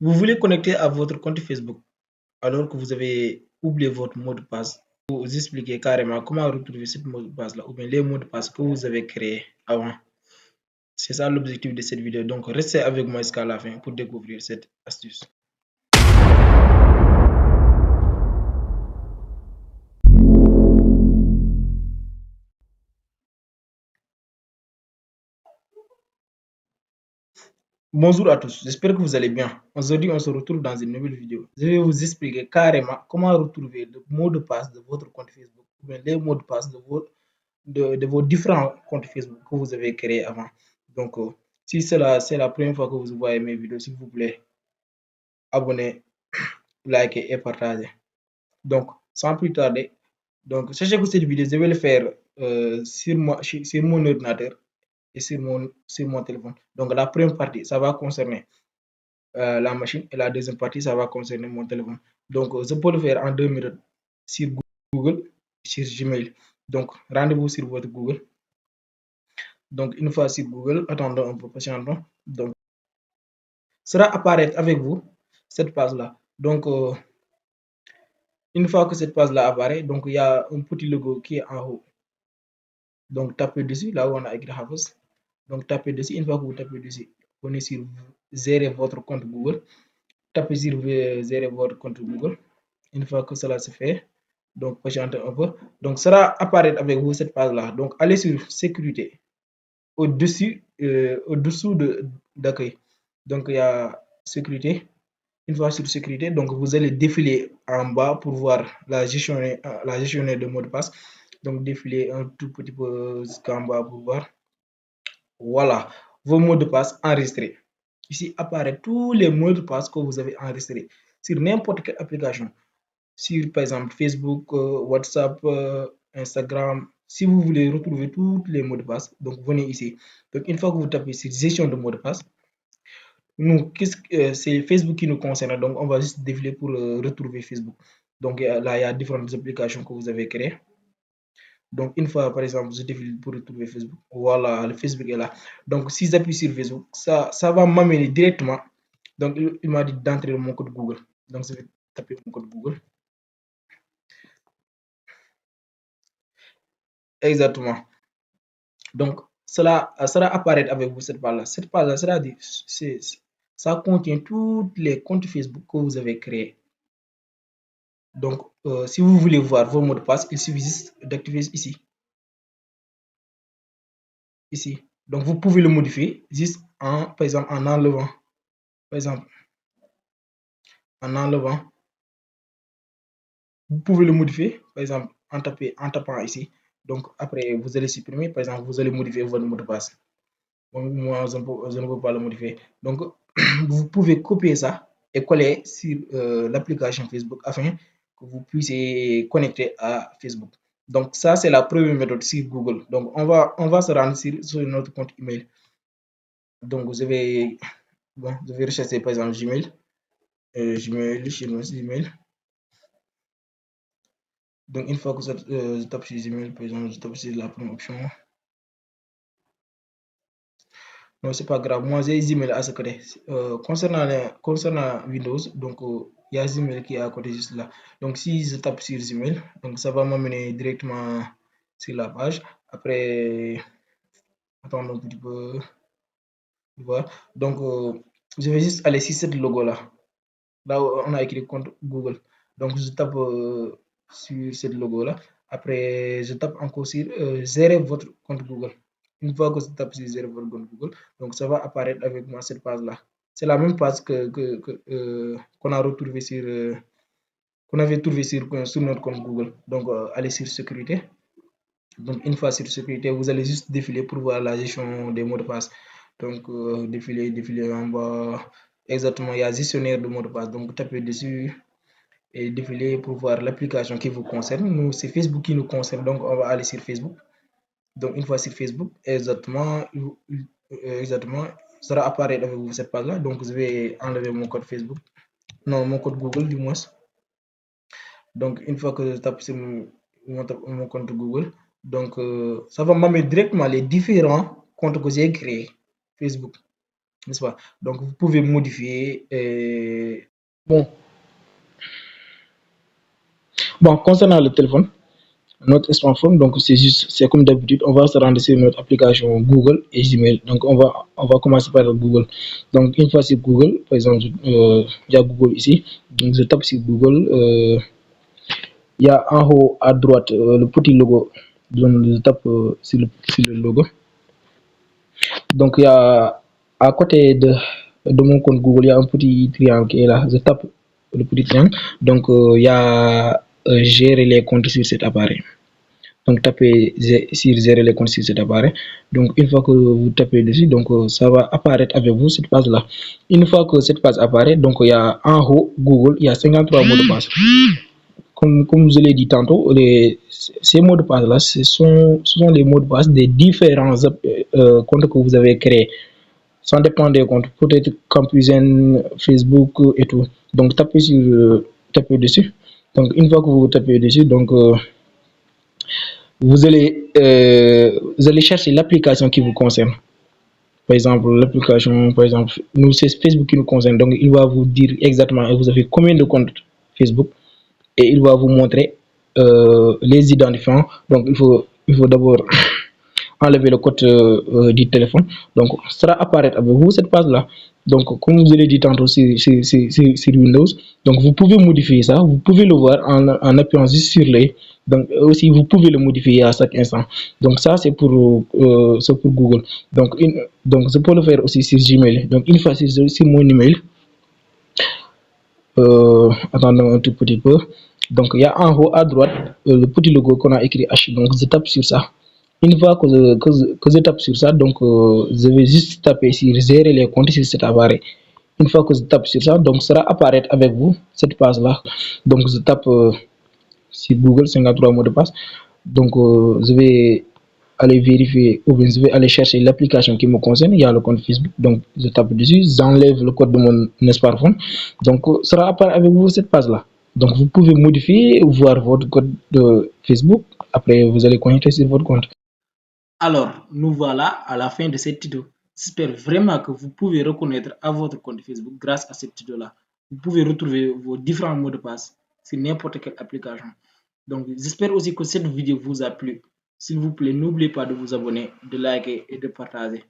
Vous voulez connecter à votre compte Facebook alors que vous avez oublié votre mot de passe. Vous expliquer carrément comment retrouver ce mot de passe là ou bien les mots de passe que vous avez créés avant. C'est ça l'objectif de cette vidéo. Donc restez avec moi jusqu'à la fin pour découvrir cette astuce. Bonjour à tous, j'espère que vous allez bien. Aujourd'hui, on se retrouve dans une nouvelle vidéo. Je vais vous expliquer carrément comment retrouver le mot de passe de votre compte Facebook ou bien les mots de passe de vos différents comptes Facebook que vous avez créés avant. Donc, si c'est la première fois que vous voyez mes vidéos, s'il vous plaît, abonnez, likez et partagez. Donc, sans plus tarder, donc sachez que cette vidéo, je vais le faire sur mon ordinateur et sur mon téléphone. Donc, la première partie, ça va concerner la machine et la deuxième partie, ça va concerner mon téléphone. Donc, je peux le faire en 2 minutes sur Google, sur Gmail. Donc, rendez-vous sur votre Google. Donc, une fois sur Google, attendons un peu patientement. Donc, sera apparaître avec vous cette page-là. Donc, une fois que cette page-là apparaît, donc il y a un petit logo qui est en haut. Donc, tapez dessus, là où on a écrit Havas. Donc, tapez dessus. Une fois que vous tapez dessus, venez sur gérer votre compte Google. Tapez sur gérer votre compte Google. Une fois que cela se fait, donc patientez un peu. Donc, sera apparaître avec vous cette page-là. Donc, allez sur sécurité. Au-dessous d'accueil. Donc, il y a sécurité. Une fois sur sécurité, donc vous allez défiler en bas pour voir la gestionnaire de mot de passe. Donc, défiler un tout petit peu jusqu'en bas pour voir. Voilà, vos mots de passe enregistrés. Ici apparaît tous les mots de passe que vous avez enregistrés sur n'importe quelle application. Sur, par exemple, Facebook, WhatsApp, Instagram. Si vous voulez retrouver tous les mots de passe, donc venez ici. Donc, une fois que vous tapez sur gestion de mots de passe, nous, c'est Facebook qui nous concerne, donc on va juste défiler pour retrouver Facebook. Donc là, il y a différentes applications que vous avez créées. Donc une fois, par exemple, je défile pour retrouver Facebook. Voilà, le Facebook est là. Donc si j'appuie sur Facebook, ça va m'amener directement. Donc il m'a dit d'entrer mon code Google. Donc je vais taper mon code Google. Exactement. Donc cela apparaître avec vous cette page-là. Cette page-là, ça contient tous les comptes Facebook que vous avez créés. Donc, si vous voulez voir vos mots de passe, il suffit juste d'activer ici. Ici. Donc, vous pouvez le modifier juste par exemple, en enlevant. Par exemple, en enlevant. Vous pouvez le modifier, par exemple, en tapant ici. Donc, après, vous allez supprimer. Par exemple, vous allez modifier votre mot de passe. Moi, je ne peux pas le modifier. Donc, vous pouvez copier ça et coller sur l'application Facebook afin que vous puissiez connecter à Facebook. Donc, ça, c'est la première méthode sur Google. Donc, on va se rendre sur notre compte email. Donc, je vais rechercher par exemple Gmail. Gmail. Donc, une fois que je tape sur Gmail, par exemple, je tape sur la première option. Non, c'est pas grave. Moi, j'ai Gmail à ce côté. Concernant Windows, donc il y a Gmail qui est à côté juste là. Donc, si je tape sur Gmail, donc ça va m'amener directement sur la page. Après, attends un petit peu. Voilà. Donc, je vais juste aller sur ce logo là. Là où on a écrit compte Google. Donc, je tape sur ce logo là. Après, je tape encore sur gérer votre compte Google. Une fois que je tape sur gérer votre compte Google, donc ça va apparaître avec moi cette page là. C'est la même page qu'on a retrouvé qu'on avait trouvé sur notre compte Google. Donc, allez sur sécurité. Donc, une fois sur sécurité, vous allez juste défiler pour voir la gestion des mots de passe. Donc, défiler en bas. Exactement, il y a gestionnaire de mots de passe. Donc, tapez dessus et défiler pour voir l'application qui vous concerne. Nous, c'est Facebook qui nous concerne. Donc, on va aller sur Facebook. Donc, une fois sur Facebook, exactement, ça va apparaître avec vous cette page-là. Donc, je vais enlever mon code Facebook. Non, mon code Google, du moins. Donc, une fois que je tape sur mon compte Google, donc ça va m'amener directement les différents comptes que j'ai créés Facebook. n'est-ce pas? Donc, vous pouvez modifier. Bon, bon, concernant le téléphone, notre smartphone, donc c'est comme d'habitude, on va se rendre sur notre application Google et Gmail. Donc, on va commencer par Google. Donc, une fois sur Google, par exemple, il y a Google ici. Donc, je tape sur Google. Il y a en haut à droite le petit logo. Donc, je tape sur le logo. Donc, il y a à côté de mon compte Google, il y a un petit triangle qui est là. Je tape le petit triangle. Donc, il y a gérer les comptes sur cet appareil. Donc, tapez sur gérer les comptes sur cet appareil. Donc, une fois que vous tapez dessus, donc ça va apparaître avec vous cette page-là. Une fois que cette page apparaît, donc il y a en haut Google, il y a 53 mots de passe. Comme je l'ai dit tantôt, ces mots de passe-là, ce sont les mots de passe des différents comptes que vous avez créés. Ça dépend des comptes, peut-être Campusen, Facebook et tout. Donc, tapez dessus. Donc, une fois que vous tapez dessus, donc, vous allez chercher l'application qui vous concerne. Par exemple, nous, c'est Facebook qui nous concerne. Donc, il va vous dire exactement, vous avez combien de comptes Facebook et il va vous montrer les identifiants. Donc, il faut d'abord enlever le code du téléphone. Donc, ça va apparaître avec vous cette page-là. Donc, comme je l'ai dit tantôt sur Windows, donc vous pouvez modifier ça. Vous pouvez le voir en appuyant juste sur les. Donc, aussi, vous pouvez le modifier à chaque instant. Donc, ça, c'est pour Google. Donc, je peux le faire aussi sur Gmail. Donc, une fois sur mon email, attendez un tout petit peu. Donc, il y a en haut à droite le petit logo qu'on a écrit H. Donc, je tape sur ça. Une fois que je tape sur ça, donc je vais juste taper sur gérer les comptes sur cet appareil. Une fois que je tape sur ça, donc ça va apparaître avec vous cette page-là. Donc, je tape sur Google 53 mots de passe. Donc, je vais aller vérifier ou bien je vais aller chercher l'application qui me concerne. Il y a le compte Facebook. Donc, je tape dessus, j'enlève le code de mon smartphone. Donc, ça va apparaître avec vous cette page-là. Donc, vous pouvez modifier, voir votre code de Facebook. Après, vous allez connecter sur votre compte. Alors, nous voilà à la fin de cette tuto. J'espère vraiment que vous pouvez reconnaître à votre compte Facebook grâce à cette tuto-là. Vous pouvez retrouver vos différents mots de passe sur n'importe quelle application. Donc, j'espère aussi que cette vidéo vous a plu. S'il vous plaît, n'oubliez pas de vous abonner, de liker et de partager.